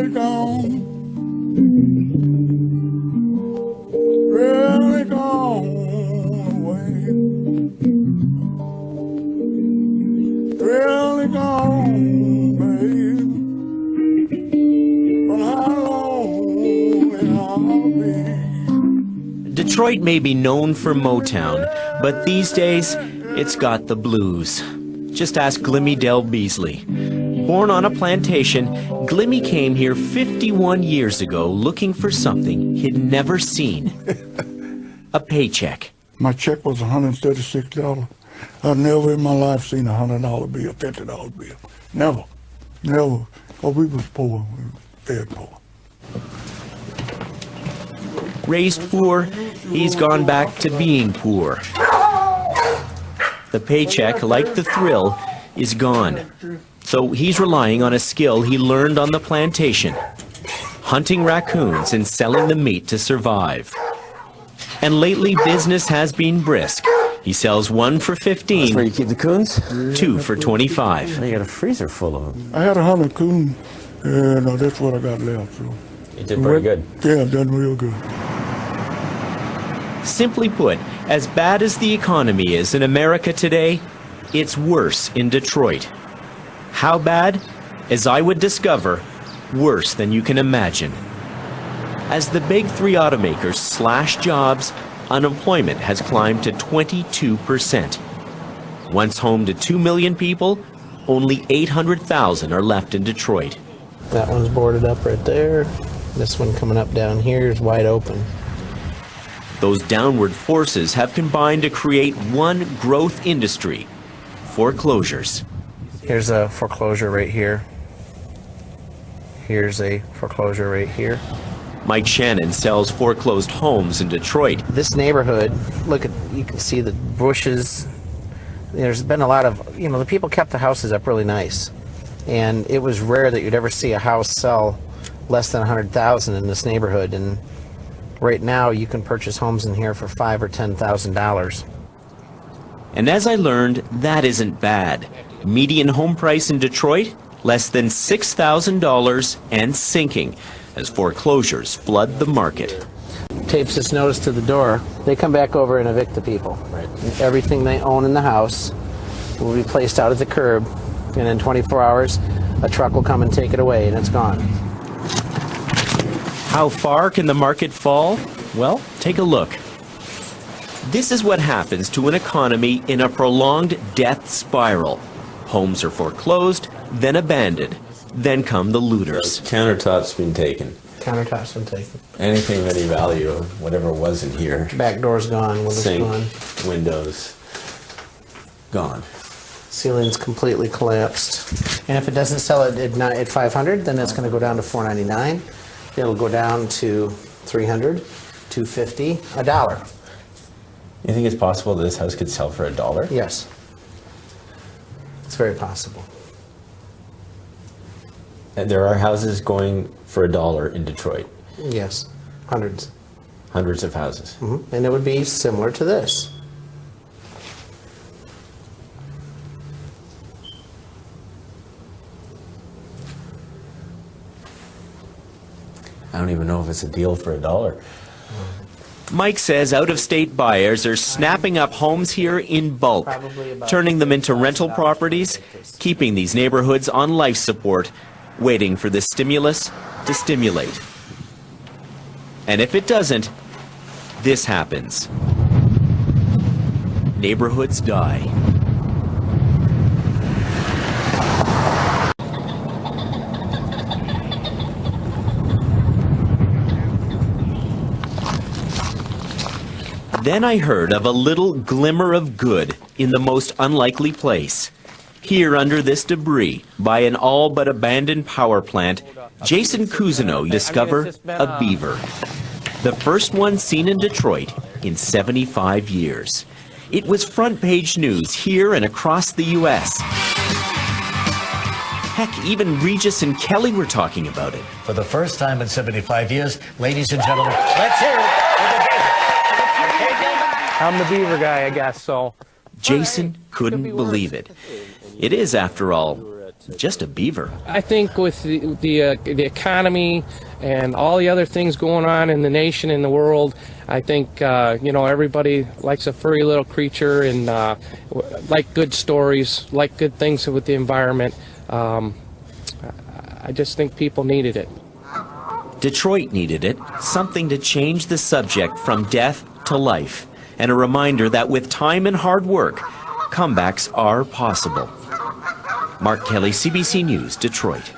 Really gone. Really gone away. Really gone, babe. But how long will I be? Detroit may be known for Motown, but these days, it's got the blues. Just ask Glemie Dean Beasley. Born on a plantation, Glemie came here 51 years ago looking for something he'd never seen. A paycheck. My check was $136. I've never in my life seen a $100 bill, $50 bill. Never. Never. Oh, we was poor. We was very poor. Raised poor, he's gone back to being poor. The paycheck, like the thrill, is gone. So he's relying on a skill he learned on the plantation, hunting raccoons and selling the meat to survive. And lately, business has been brisk. He sells one for $15. That's where you keep the coons? Two for $25. You got a freezer full of them. I had 100 coons, and that's what I got left. So. You did pretty good. Yeah, done real good. Simply put, as bad as the economy is in America today, it's worse in Detroit. How bad? As I would discover, worse than you can imagine. As the big three automakers slash jobs, unemployment has climbed to 22%. Once home to 2 million people, only 800,000 are left in Detroit. That one's boarded up right there. This one coming up down here is wide open. Those downward forces have combined to create one growth industry: foreclosures. Here's a foreclosure right here. Here's a foreclosure right here. Mike Shannon sells foreclosed homes in Detroit. This neighborhood, look at, you can see the bushes. There's been a lot of, the people kept the houses up really nice. And it was rare that you'd ever see a house sell less than $100,000 in this neighborhood. And right now, you can purchase homes in here for $5,000 or $10,000. And as I learned, that isn't bad. Median home price in Detroit, less than $6,000 and sinking as foreclosures flood the market. Tapes this notice to the door. They come back over and evict the people. Right. Everything they own in the house will be placed out at the curb, and in 24 hours, a truck will come and take it away, and it's gone. How far can the market fall? Well, take a look. This is what happens to an economy in a prolonged death spiral. Homes are foreclosed, then abandoned. Then come the looters. Countertops been taken. Countertops been taken. Anything of any value, whatever was in here. Back door's gone, windows Sink, gone. windows, gone. Ceiling's completely collapsed. And if it doesn't sell at $500, then it's going to go down to $499. It'll go down to $300, $250, $1. You think it's possible that this house could sell for $1? Yes. It's very possible. And there are houses going for $1 in Detroit. Yes, hundreds. Hundreds of houses. Mm-hmm. And it would be similar to this. I don't even know if it's a deal for $1. Mike says out-of-state buyers are snapping up homes here in bulk, turning them into rental properties, keeping these neighborhoods on life support, waiting for the stimulus to stimulate. And if it doesn't, this happens. Neighborhoods die. Then I heard of a little glimmer of good in the most unlikely place. Here under this debris, by an all but abandoned power plant, Jason Cousineau discovered a beaver. The first one seen in Detroit in 75 years. It was front page news here and across the U.S. Heck, even Regis and Kelly were talking about it. For the first time in 75 years, ladies and gentlemen, let's hear it for the beaver. I'm the beaver guy, I guess, so. Jason couldn't believe it. It is, after all, Just a beaver. I think with the economy and all the other things going on in the nation and the world, I think everybody likes a furry little creature and like good stories, like good things with the environment. I just think people needed it. Detroit needed it, something to change the subject from death to life, and a reminder that with time and hard work, comebacks are possible. Mark Kelly, CBC News, Detroit.